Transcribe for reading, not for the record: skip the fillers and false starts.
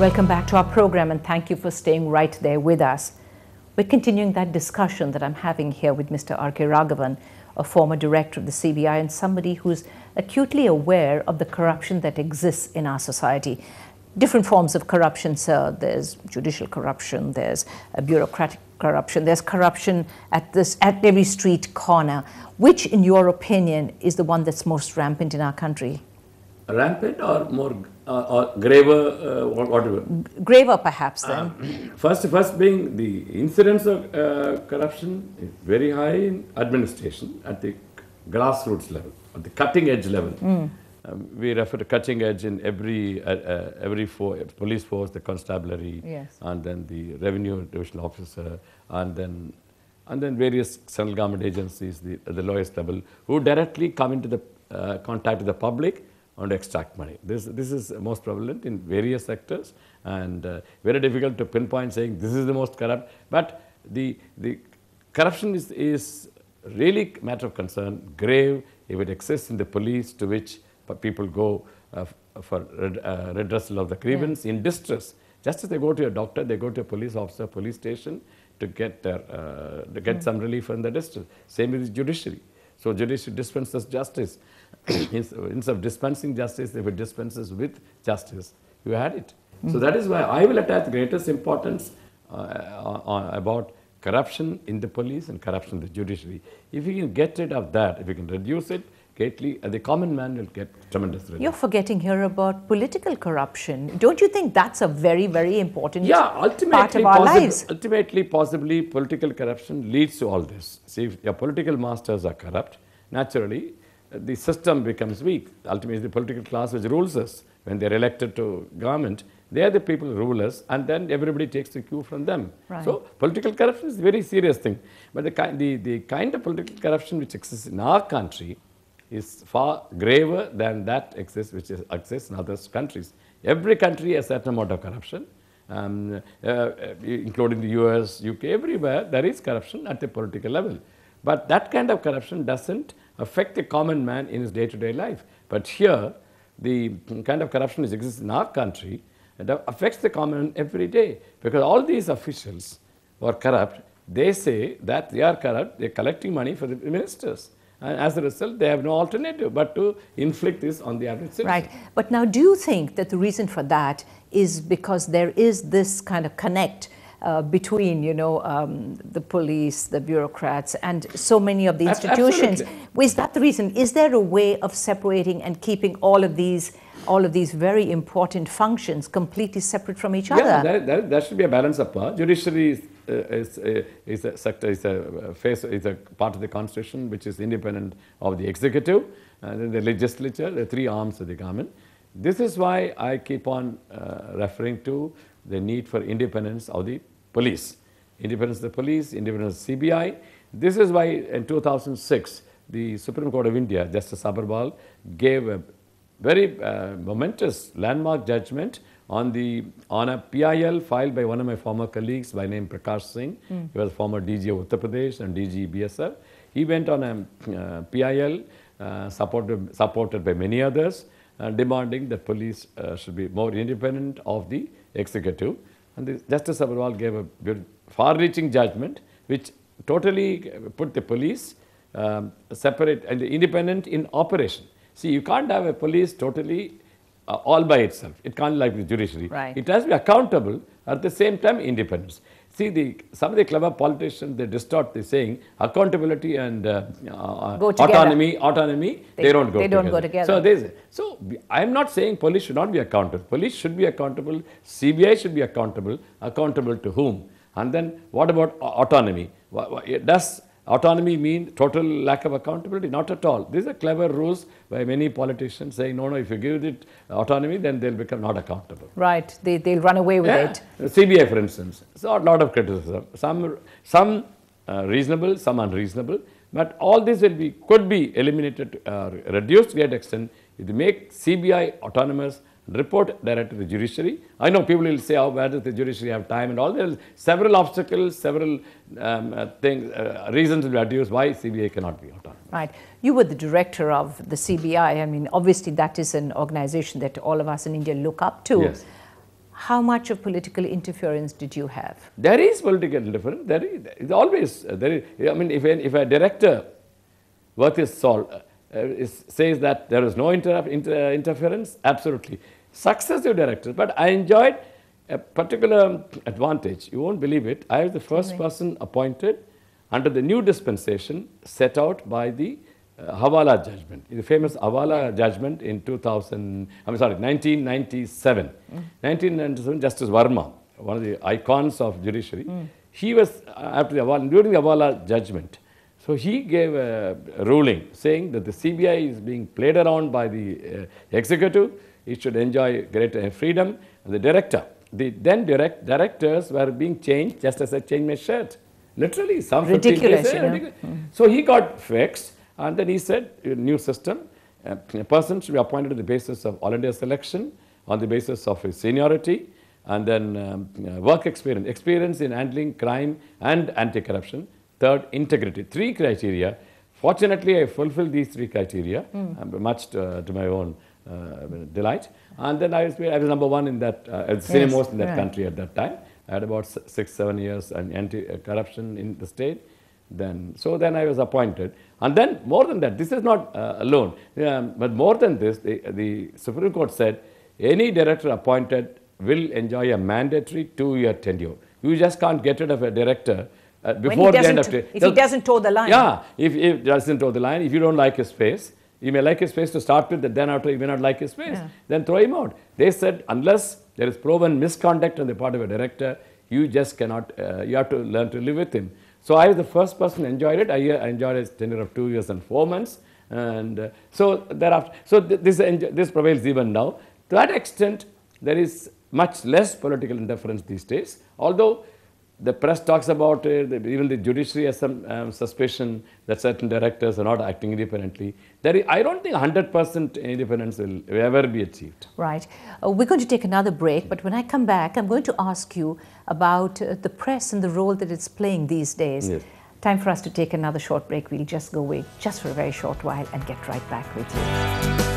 Welcome back to our program, and thank you for staying right there with us. We're continuing that discussion that I'm having here with Mr. R.K. Raghavan, a former director of the CBI and somebody who's acutely aware of the corruption that exists in our society. Different forms of corruption, sir. There's judicial corruption, there's a bureaucratic corruption, there's corruption at every street corner. Which, in your opinion, is the one that's most rampant in our country? Rampant or more or graver, whatever? Graver, perhaps, then. First being the incidence of corruption is very high in administration at the grassroots level, at the cutting edge level. We refer to cutting edge in every police force, the constabulary, yes, and then the revenue divisional officer, and then various central government agencies, the lowest level, who directly come into the contact with the public and extract money. This is most prevalent in various sectors, and very difficult to pinpoint saying this is the most corrupt. But the corruption is really a matter of concern, grave, if it exists in the police, to which people go for redressal of the grievance, yeah, in distress. Just as they go to a doctor, they go to a police officer, police station to get some relief from the distress. Same with the judiciary. So judiciary dispenses justice. Instead of dispensing justice, if it dispenses with justice, you had it. So that is why I will attach greatest importance about corruption in the police and corruption in the judiciary. If we can get rid of that, if we can reduce it greatly, the common man will get tremendous relief. You're forgetting here about political corruption. Don't you think that's a very, very important part of our lives? Ultimately, possibly, political corruption leads to all this. See, if your political masters are corrupt, naturally, the system becomes weak. Ultimately, the political class which rules us, when they're elected to government, they are the people who rule us, and then everybody takes the cue from them. Right. So, political corruption is a very serious thing. But the kind of political corruption which exists in our country is far graver than that which exists in other countries. Every country has a certain amount of corruption, including the US, UK, everywhere there is corruption at the political level. But that kind of corruption doesn't affect the common man in his day-to-day life. But here, the kind of corruption which exists in our country, it affects the common man every day. Because all these officials who are corrupt, they say that they are corrupt, they are collecting money for the ministers. And as a result, they have no alternative but to inflict this on the average citizen. Right. But now, do you think that the reason for that is because there is this kind of connect between, the police, the bureaucrats, and so many of the institutions? Absolutely. Is that the reason? Is there a way of separating and keeping all of these very important functions completely separate from each other? Yeah, there should be a balance of power. Judiciary is a part of the constitution which is independent of the executive, and then the legislature, the three arms of the government. This is why I keep on referring to the need for independence of the police. Independence of the police, independence of CBI. This is why in 2006, the Supreme Court of India, Justice Arul, gave a very momentous landmark judgment on a PIL filed by one of my former colleagues by name Prakash Singh. He was former DG of Uttar Pradesh and DG BSF. He went on a PIL supported by many others, demanding that police should be more independent of the executive. And Justice Arul gave a far-reaching judgment which totally put the police separate and independent in operation. See, you can't have a police totally all by itself. It can't be like the judiciary. Right. It has to be accountable, at the same time independence. See, some of the clever politicians, they distort the saying accountability and autonomy, they don't go together. So I am not saying police should not be accountable. Police should be accountable. CBI should be accountable. Accountable to whom? And then what about autonomy? Does autonomy mean total lack of accountability? Not at all. These are clever rules by many politicians saying, no, if you give it autonomy, then they'll become not accountable. Right. They'll run away with it. CBI, for instance, so a lot of criticism. Some reasonable, some unreasonable. But all this could be eliminated, reduced to a great extent if you make CBI autonomous, report directly to the judiciary. I know people will say, where does the judiciary have time and all. There are several obstacles, several reasons will be adduced why CBI cannot be autonomous. Right. You were the director of the CBI. I mean, obviously that is an organization that all of us in India look up to. Yes. how much of political interference did you have? There is political interference. There is always. There is, I mean, if a director worth his salt says that there is no interference, absolutely. Successive directors, but I enjoyed a particular advantage. You won't believe it. I was the first person appointed under the new dispensation set out by the Hawala judgment, the famous Hawala judgment in 1997. 1997, Justice Verma, one of the icons of judiciary, he was, after the Hawala, during the Hawala judgment, so he gave a ruling saying that the CBI is being played around by the executive, it should enjoy greater freedom, and the director, the then directors were being changed just as I changed my shirt. Literally, some ridiculous, ridiculous. So he got fixed. And then he said, new system, a person should be appointed on the basis of all India selection, on the basis of his seniority, and then work experience in handling crime and anti-corruption. Third, integrity. 3 criteria. Fortunately, I fulfilled these 3 criteria, much to my own delight. And then I was number 1 in that, senior most in that country at that time. I had about 6-7 years in anti-corruption in the state. Then I was appointed. And then more than that, this is not alone, but more than this, the Supreme Court said any director appointed will enjoy a mandatory 2-year tenure. You just can't get rid of a director before the end of it. If he doesn't toe the line. Yeah, if he doesn't toe the line, if you don't like his face, you may like his face to start with, then after you may not like his face, then throw him out. They said unless there is proven misconduct on the part of a director, you just cannot, you have to learn to live with him. So I was the first person who enjoyed it. I enjoyed a tenure of 2 years and 4 months. And so thereafter, so this prevails even now. To that extent, there is much less political interference these days. Although the press talks about it, even the judiciary has some suspicion that certain directors are not acting independently. I don't think 100% independence will ever be achieved. Right. We're going to take another break, but when I come back, I'm going to ask you about the press and the role that it's playing these days. Yes. Time for us to take another short break. We'll just go away just for a very short while and get right back with you.